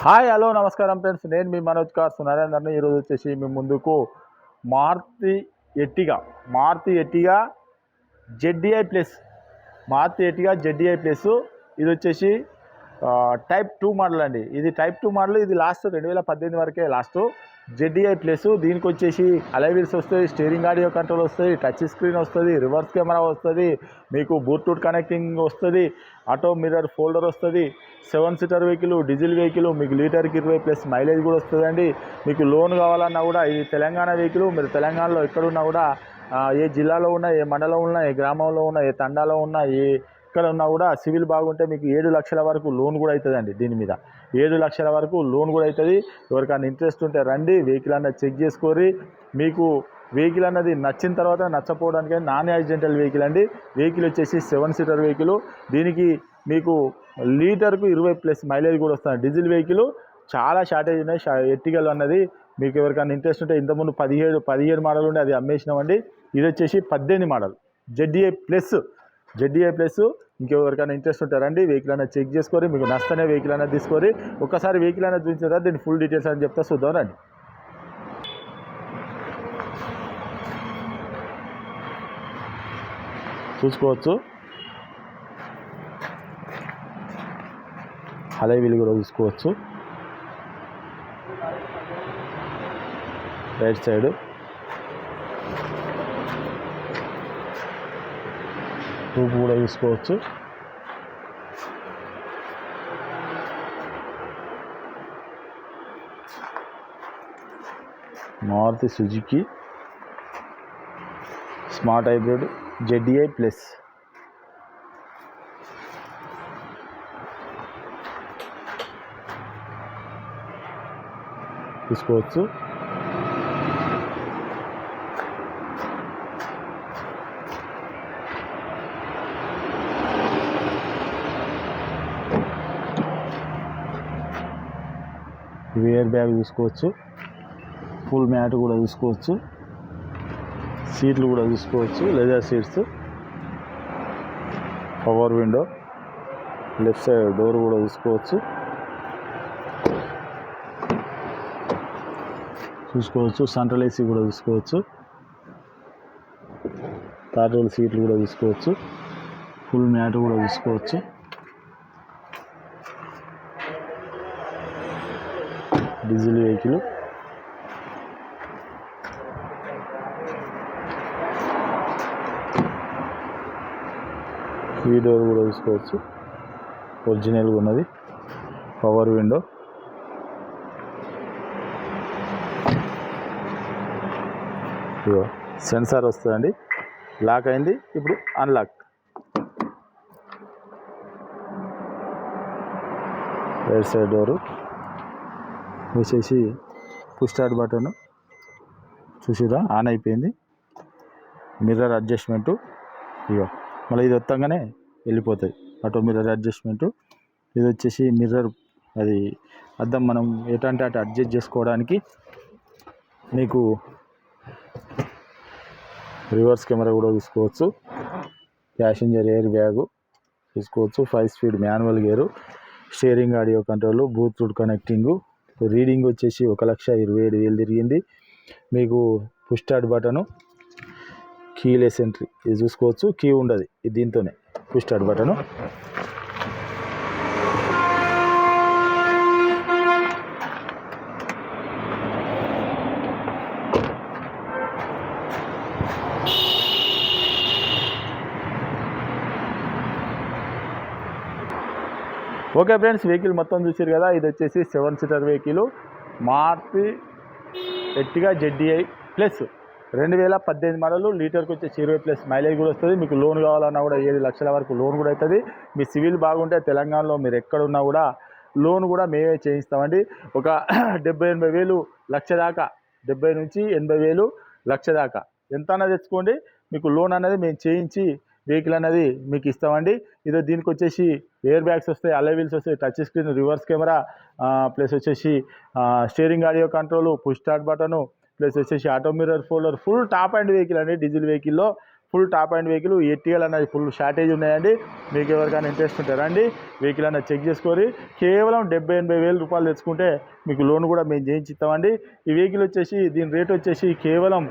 Hi hello నమస్కారం friends, నేను మీ Manoj cars నరేందర్ని. ఈరోజు వచ్చేసి మీ ముందుకు మారుతి ఎట్టిగా జెడ్డీఐ ప్లస్ ఇది వచ్చేసి టైప్ 2 మోడల్ అండి. ఇది టైప్ 2 మోడల్. ఇది లాస్ట్ 2018 వరకే లాస్ట్ జెడ్డీఐ ప్లస్. దీనికి వచ్చేసి అలై వీల్స్ వస్తాయి, స్టీరింగ్ ఆడియో కంట్రోల్ వస్తుంది, టచ్ స్క్రీన్ వస్తుంది, రివర్స్ కెమెరా వస్తుంది, మీకు బ్లూటూత్ కనెక్టింగ్ వస్తుంది, ఆటో మిర్రర్ ఫోల్డర్ వస్తుంది, 7 సీటర్ వెహికల్, డీజిల్ వెహికల్, మీకు లీటర్కి 20+ మైలేజ్ కూడా వస్తుందండి. మీకు లోన్ కావాలన్నా కూడా ఇది తెలంగాణ వెహికల్. మీరు తెలంగాణలో ఎక్కడున్నా కూడా ఏ జిల్లాలో ఉన్నా, ఏ మండలం ఉన్నా, ఏ గ్రామంలో ఉన్నా, ఏ తండాలో ఉన్నా, ఎక్కడ ఉన్నా కూడా సివిల్ బాగుంటే మీకు 7 లక్షల వరకు లోన్ కూడా అవుతుందండి. దీని మీద 7 లక్షల వరకు లోన్ కూడా అవుతుంది. ఎవరికైనా ఇంట్రెస్ట్ ఉంటే రండి, వెహికల్ అన్నది చెక్ చేసుకోరి. మీకు వెహికల్ అన్నది నచ్చిన తర్వాత నచ్చపోవడానికి నాన్ యాక్సిడెంటల్ వెహికల్ అండి. వెహికల్ వచ్చేసి 7 సీటర్ వెహికల్. దీనికి మీకు లీటర్కు 20+ మైలేజ్ కూడా వస్తుంది. డీజిల్ వెహికల్ చాలా షార్టేజ్ ఉన్నాయి. ఎట్టిగలు అన్నది మీకు ఎవరికైనా ఇంట్రెస్ట్ ఉంటే ఇంతకుముందు 17 మోడల్ ఉండే, అది అమ్మేసినామండి. ఇది వచ్చేసి 18 మోడల్ జెడ్డీఐ ప్లస్. ఇంకెవరికైనా ఇంట్రెస్ట్ ఉంటారండి, వెహికల్ అనేది చెక్ చేసుకొని మీకు నష్టనే వెహికల్ అనేది తీసుకొని ఒక్కసారి వెహికల్ అనేది చూసిన తర్వాత దీని ఫుల్ డీటెయిల్స్ అని చెప్తా, చూద్దాం రండి. చూసుకోవచ్చు, అలై వీల్ కూడా చూసుకోవచ్చు. రైట్ సైడ్ ట్యూబ్ కూడా చూసుకోవచ్చు. Maruti Suzuki smart hybrid ZDI plus. చూసుకోవచ్చు. వేర్ బ్యాగ్ చూసుకోవచ్చు. ఫుల్ మ్యాట్ కూడా చూసుకోవచ్చు. సీట్లు కూడా చూసుకోవచ్చు, leather seats. Power window, left side door కూడా చూసుకోవచ్చు. సెంట్రల్ ఏసీ కూడా చూసుకోవచ్చు. థర్డ్ రోల్ సీట్లు కూడా చూసుకోవచ్చు. ఫుల్ మ్యాట్ కూడా చూసుకోవచ్చు. Diesel vehicle. ఈ డోర్ కూడా చూసుకోవచ్చు, ఒరిజినల్గా ఉన్నది. పవర్ విండో, ఇగో సెన్సార్ వస్తుందండి. లాక్ అయింది, ఇప్పుడు అన్లాక్. రైట్ సైడ్ డోరు వచ్చేసి పుష్ స్టార్ట్ బటన్ చూసిరా, ఆన్ అయిపోయింది. మిర్రర్ అడ్జస్ట్మెంటు, ఇగో మళ్ళీ ఇది వస్తాగానే వెళ్ళిపోతుంది ఆటో మిర్రర్ అడ్జస్ట్మెంటు. ఇది వచ్చేసి మిర్రర్, అది అద్దం మనం ఎటంటే అటు అడ్జస్ట్ చేసుకోవడానికి. మీకు రివర్స్ కెమెరా కూడా చూసుకోవచ్చు. ప్యాసింజర్ ఎయిర్ బ్యాగు చూసుకోవచ్చు. 5 speed manual gear, steering audio control, bluetooth connecting. Reading వచ్చేసి 1,27,000 తిరిగింది. మీకు push start button, keyless entry ఇది చూసుకోవచ్చు. కీ ఉండదు ఇది, దీంతోనే push start button. Okay friends, vehicle మొత్తం చూసారు కదా. ఇది వచ్చేసి 7 seater vehicle, Maruti Ertiga ZDI plus 2018 model. లీటర్కి వచ్చేసి 20+ మైలేజ్ కూడా వస్తుంది. మీకు లోన్ కావాలన్నా కూడా 7 లక్షల వరకు లోన్ కూడా అవుతుంది. మీ సివిల్ బాగుంటే తెలంగాణలో మీరు ఎక్కడున్నా కూడా లోన్ కూడా మేమే చేయిస్తామండి. ఒక 70-80 లక్ష దాకా, 70 నుంచి 80,000 లక్ష దాకా ఎంత తెచ్చుకోండి, మీకు లోన్ అనేది మేము చేయించి వెహికల్ అనేది మీకు ఇస్తామండి. ఇదో దీనికి వచ్చేసి ఎయిర్ బ్యాగ్స్ వస్తాయి, అలై వీల్స్ వస్తాయి, touch screen, reverse camera, plus వచ్చేసి steering audio control, push start button, plus వచ్చేసి auto mirror folder. Full top end vehicle అండి. డీజిల్ వెహికల్లో ఫుల్ టాప్ అండ్ వెహికల్ ఎట్టిఎల్ అన్నది ఫుల్ షార్టేజ్ ఉన్నాయండి. మీకు ఎవరికైనా ఇంట్రెస్ట్ ఉంటే రండి, వెహికల్ అన్నది చెక్ చేసుకొని కేవలం 70,000-80,000 రూపాయలు తెచ్చుకుంటే మీకు లోన్ కూడా మేము చేయించి ఇస్తామండి. ఈ వెహికల్ వచ్చేసి దీని రేట్ వచ్చేసి కేవలం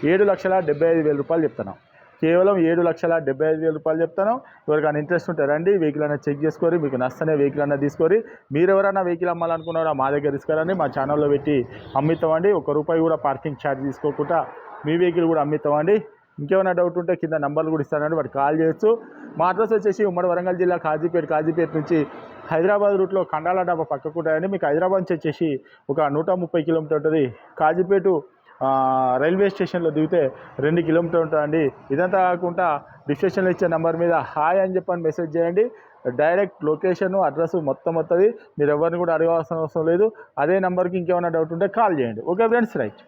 7,75,000 రూపాయలు చెప్తున్నాం. కేవలం 7,75,000 రూపాయలు చెప్తాను. ఎవరికైనా ఇంట్రెస్ట్ ఉంటే రండి, వెహికల్ అనేది చెక్ చేసుకొని మీకు నచ్చనే వెహికల్ అన్నది తీసుకొని మీరు ఎవరైనా వెహికల్ అమ్మాలనుకున్నారా మా దగ్గర తీసుకురండి, మా ఛానల్లో పెట్టి అమ్మిస్తామండి. ₹1 కూడా పార్కింగ్ ఛార్జ్ తీసుకోకుండా మీ వెహికల్ కూడా అమ్మిస్తామండి. ఇంకేమైనా డౌట్ ఉంటే కింద నంబర్లు కూడా ఇస్తానండి, వాటికి కాల్ చేయొచ్చు. మా అడ్రస్ వచ్చేసి ఉమ్మడి వరంగల్ జిల్లా కాజీపేట నుంచి హైదరాబాద్ రూట్లో కండాల డాబా పక్కకు ఉంటాయండి. మీకు హైదరాబాద్ నుంచి వచ్చేసి ఒక 130 కిలోమీటర్ ఉంటుంది. కాజీపేట రైల్వే స్టేషన్లో దిగితే 2 కిలోమీటర్ ఉంటుందండి. ఇదంతా కాకుండా డిస్క్రిప్షన్లో ఇచ్చే నెంబర్ మీద హాయ్ అని చెప్పని మెసేజ్ చేయండి. డైరెక్ట్ లొకేషన్ అడ్రస్ మొత్తం వస్తుంది. మీరు ఎవరిని కూడా అడగాల్సిన అవసరం లేదు. అదే నెంబర్కి ఇంకేమైనా డౌట్ ఉంటే కాల్ చేయండి. Okay friends, right.